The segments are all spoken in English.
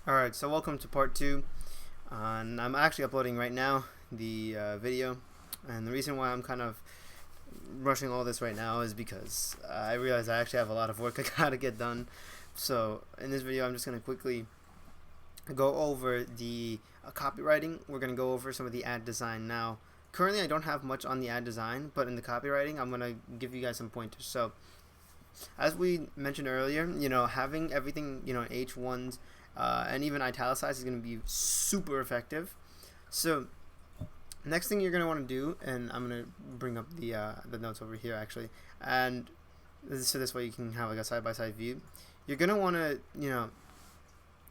Alright, so welcome to part 2, and I'm actually uploading right now the video, and the reason why I'm kind of rushing all this right now is because I realize I actually have a lot of work I gotta get done. So in this video I'm just going to quickly go over the copywriting. We're going to go over some of the ad design. Now currently I don't have much on the ad design, but in the copywriting I'm going to give you guys some pointers. So as we mentioned earlier, having everything, H1s and even italicized is going to be super effective. So next thing you're going to want to do, and I'm going to bring up the notes over here actually, and so this way you can have like a side-by-side view. You're going to want to,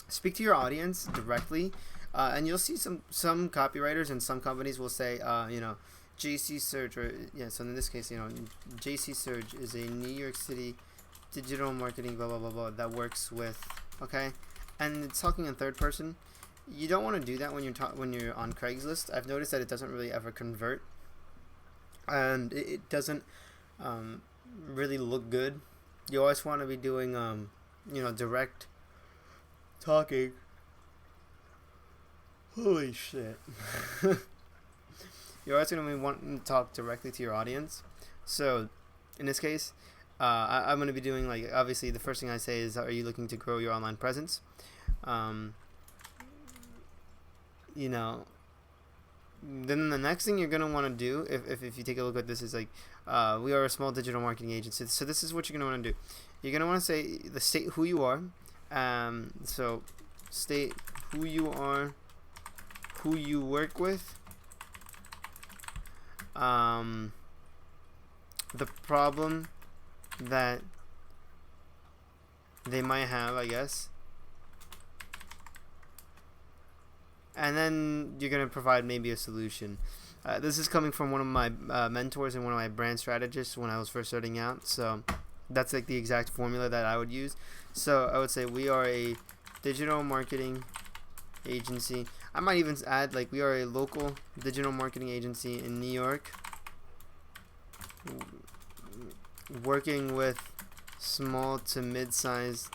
speak to your audience directly, and you'll see some copywriters and some companies will say, JC Surge, or so in this case, JC Surge is a New York City digital marketing blah blah blah blah that works with, okay, and it's talking in third person. You don't want to do that when you're on Craigslist. I've noticed that it doesn't really ever convert, and it doesn't really look good. You always want to be doing direct talking. Holy shit. You're always going to be wanting to talk directly to your audience. So in this case, I'm going to be doing, like, obviously the first thing I say is, are you looking to grow your online presence? Then the next thing you're going to want to do, if you take a look at this, is like, we are a small digital marketing agency. So this is what you're going to want to do. You're going to want to say state who you are. So state who you are, who you work with, the problem that they might have, I guess, and then you're going to provide maybe a solution. This is coming from one of my mentors and one of my brand strategists when I was first starting out, so that's like the exact formula that I would use. So I would say we are a digital marketing agency. I might even add, like, we are a local digital marketing agency in New York, working with small to mid-sized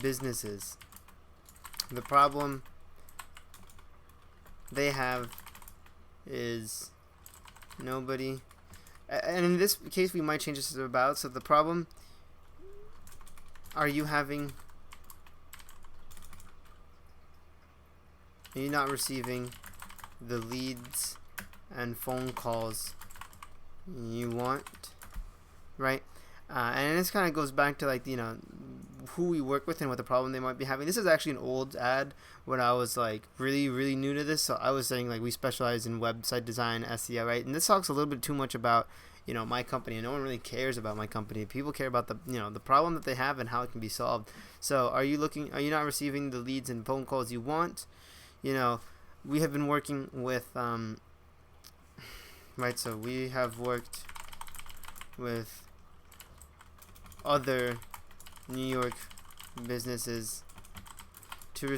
businesses. The problem they have is nobody, and in this case we might change this to about. So the problem, are you not receiving the leads and phone calls you want, right? And this kind of goes back to, like, who we work with and what the problem they might be having. This is actually an old ad when I was like really new to this. So I was saying, like, we specialize in website design, SEO, right? And this talks a little bit too much about my company, and no one really cares about my company. People care about the problem that they have and how it can be solved. So are you not receiving the leads and phone calls you want? We have been working with right, so we have worked with other New York businesses to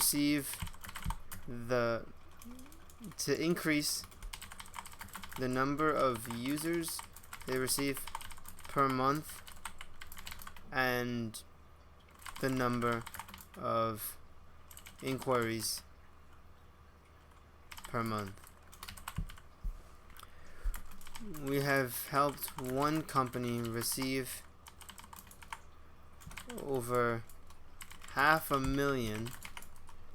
increase the number of users they receive per month and the number of inquiries per month. We have helped one company receive over $500,000, and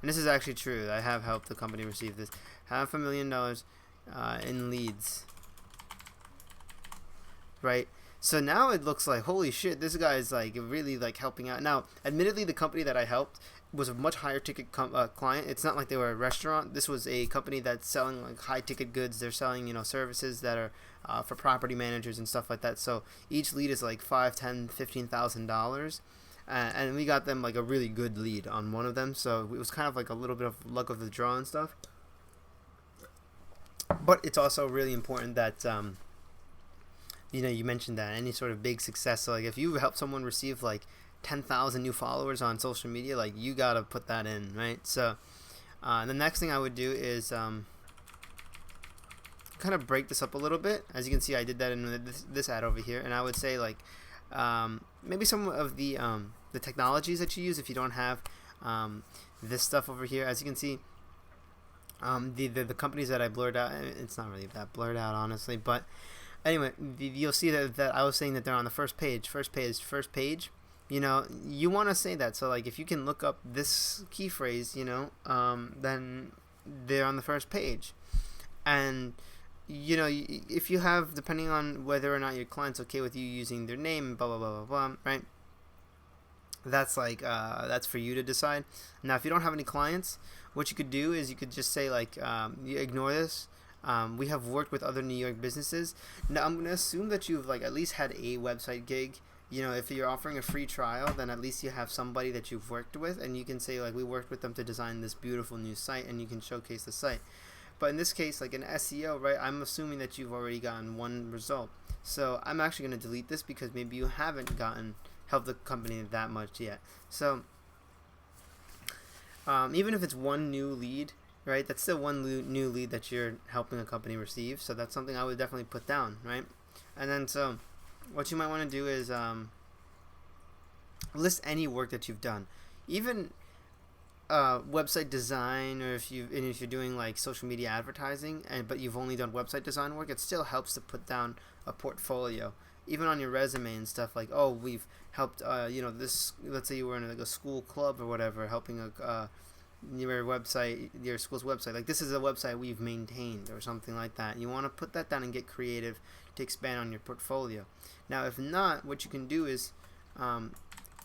this is actually true. I have helped the company receive this $500,000 in leads, right? So now it looks like, holy shit, this guy is like really like helping out. Now, admittedly, the company that I helped was a much higher ticket client. It's not like they were a restaurant. This was a company that's selling like high ticket goods. They're selling services that are for property managers and stuff like that. So each lead is like $5,000, $10,000, $15,000, and we got them like a really good lead on one of them. So it was kind of like a little bit of luck of the draw and stuff. But it's also really important that you mentioned that any sort of big success. So like if you help someone receive like 10,000 new followers on social media, like, you gotta put that in, right? So the next thing I would do is kind of break this up a little bit. As you can see, I did that in this ad over here, and I would say, like, maybe some of the the technologies that you use if you don't have this stuff over here. As you can see, the companies that I blurred out, it's not really that blurred out honestly, but anyway, you'll see that I was saying that they're on the first page. You know, you want to say that. So like if you can look up this key phrase, you know, then they're on the first page. And you know, if you have, depending on whether or not your client's okay with you using their name, blah blah blah blah blah, right? That's like that's for you to decide. Now, if you don't have any clients, what you could do is you could just say like, you ignore this. We have worked with other New York businesses. Now, I'm gonna assume that you've like at least had a website gig. You know, if you're offering a free trial, then at least you have somebody that you've worked with, and you can say like, we worked with them to design this beautiful new site, and you can showcase the site. But in this case, like in SEO, right, I'm assuming that you've already gotten one result. So I'm actually going to delete this because maybe you haven't helped the company that much yet. So even if it's one new lead, right, that's still one new lead that you're helping a company receive. So that's something I would definitely put down, right? And then so what you might want to do is list any work that you've done, even website design, or if you're doing like social media advertising, but you've only done website design work, it still helps to put down a portfolio, even on your resume and stuff. Like, oh, we've helped you know, this, let's say you were in like a school club or whatever, helping your school's website, like this is a website we've maintained or something like that. You want to put that down and get creative to expand on your portfolio. Now if not, what you can do is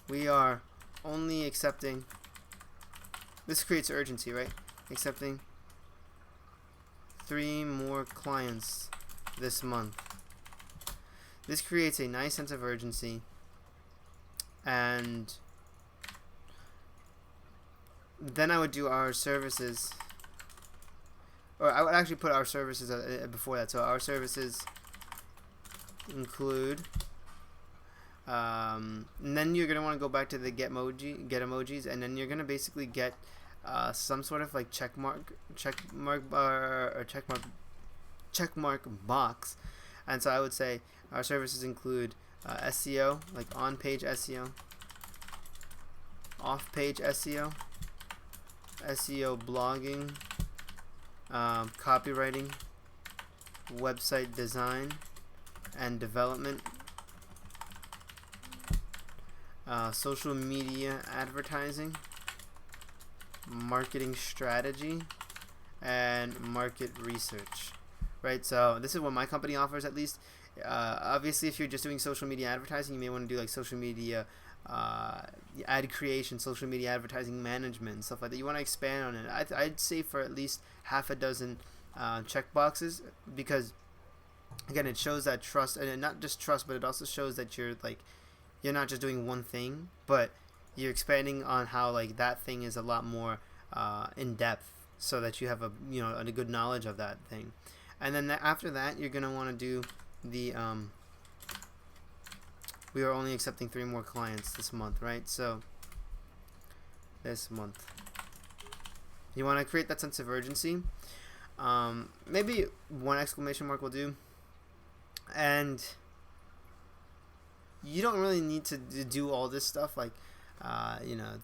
we are only accepting, this creates urgency, right? Accepting 3 more clients this month. This creates a nice sense of urgency, and then I would do our services, or I would actually put our services before that. So our services include, and then you're gonna want to go back to the get emojis, and then you're gonna basically get some sort of like check mark box. And so I would say our services include SEO, like on-page SEO, off-page SEO, SEO blogging, copywriting, website design and development, social media advertising, marketing strategy, and market research. Right, so this is what my company offers, at least. Obviously, if you're just doing social media advertising, you may want to do like social media ad creation, social media advertising management, and stuff like that. You want to expand on it. I'd say for at least half a dozen check boxes, because again, it shows that trust, and not just trust, but it also shows that you're not just doing one thing, but you're expanding on how like that thing is a lot more in depth, so that you have a good knowledge of that thing. And then after that, you're gonna want to do the we are only accepting 3 more clients this month, right? So this month, you want to create that sense of urgency. Maybe 1 exclamation mark will do, and you don't really need to do all this stuff like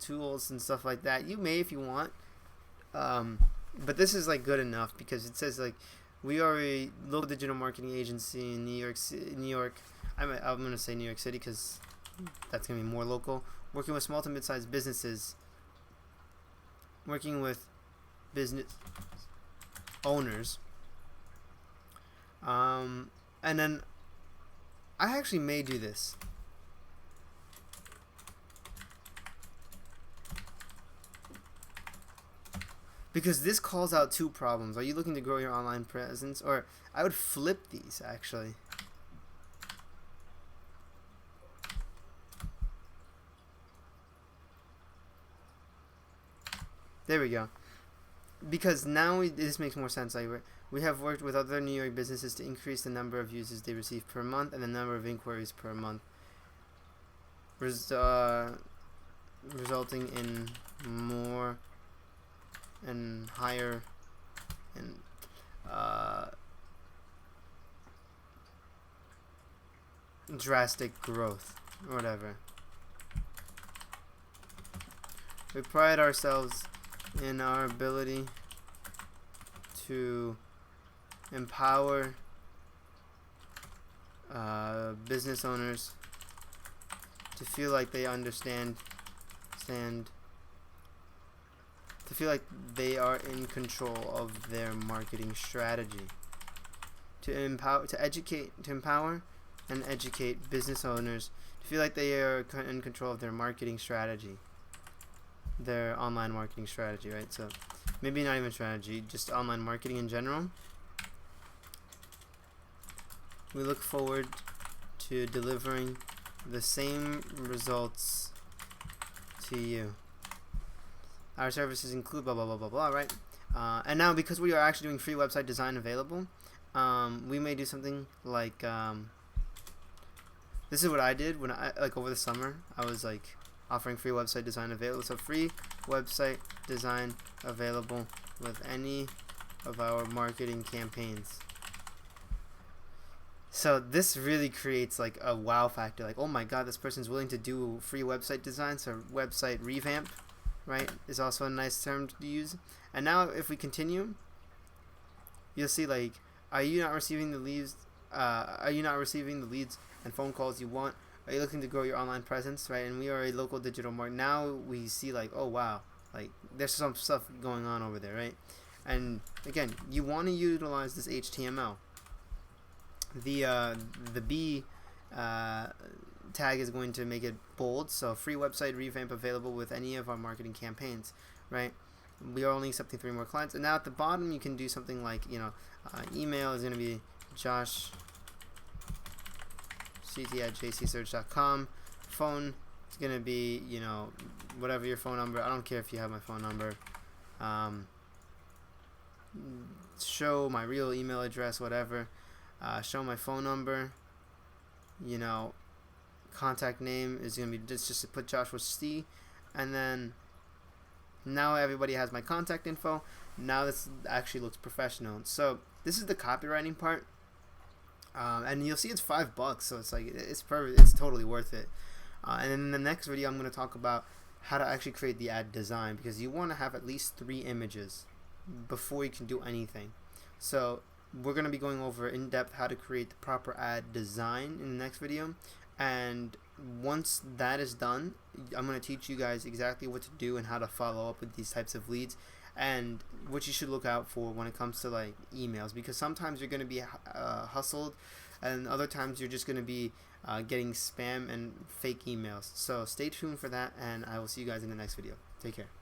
tools and stuff like that. You may if you want, but this is like good enough, because it says like, we are a local digital marketing agency in New York. I'm going to say New York City because that's going to be more local. Working with small to mid-sized businesses. Working with business owners. And then I actually may do this. Because this calls out 2 problems. Are you looking to grow your online presence? Or I would flip these, actually. There we go. Because now this makes more sense. Like, we have worked with other New York businesses to increase the number of users they receive per month and the number of inquiries per month, resulting in more and higher and drastic growth or whatever. We pride ourselves in our ability to empower business owners to feel like they to feel like they are in control of their marketing strategy. To empower and educate business owners to feel like they are in control of their marketing strategy, their online marketing strategy, right? So maybe not even strategy, just online marketing in general. We look forward to delivering the same results to you. Our services include blah blah blah blah blah, right? And now, because we are actually doing free website design available, we may do something like this is what I did when I over the summer. I was like offering free website design available. So free website design available with any of our marketing campaigns. So this really creates like a wow factor. Like, oh my god, this person's willing to do free website design. So website revamp, right, is also a nice term to use. And now if we continue, you'll see like, are you not receiving the leads? Are you not receiving the leads and phone calls you want? Are you looking to grow your online presence, right? And we are a local digital market. Now we see like, oh wow, like there's some stuff going on over there, right? And again, you want to utilize this HTML. The B tag is going to make it bold. So free website revamp available with any of our marketing campaigns, right? We are only accepting 3 more clients. And now at the bottom you can do something like, email is going to be joshct@jcsearch.com. Phone is going to be, whatever your phone number. I don't care if you have my phone number. Show my real email address, whatever. Show my phone number. Contact name is going to be just to put Joshua C. And then now everybody has my contact info. Now this actually looks professional. So this is the copywriting part. And you'll see it's $5, so it's like it's perfect. It's totally worth it. And then in the next video, I'm going to talk about how to actually create the ad design, because you want to have at least 3 images before you can do anything. So we're going to be going over in depth how to create the proper ad design in the next video. And once that is done, I'm going to teach you guys exactly what to do and how to follow up with these types of leads, and what you should look out for when it comes to like emails, because sometimes you're going to be hustled, and other times you're just going to be getting spam and fake emails. So stay tuned for that, and I will see you guys in the next video. Take care.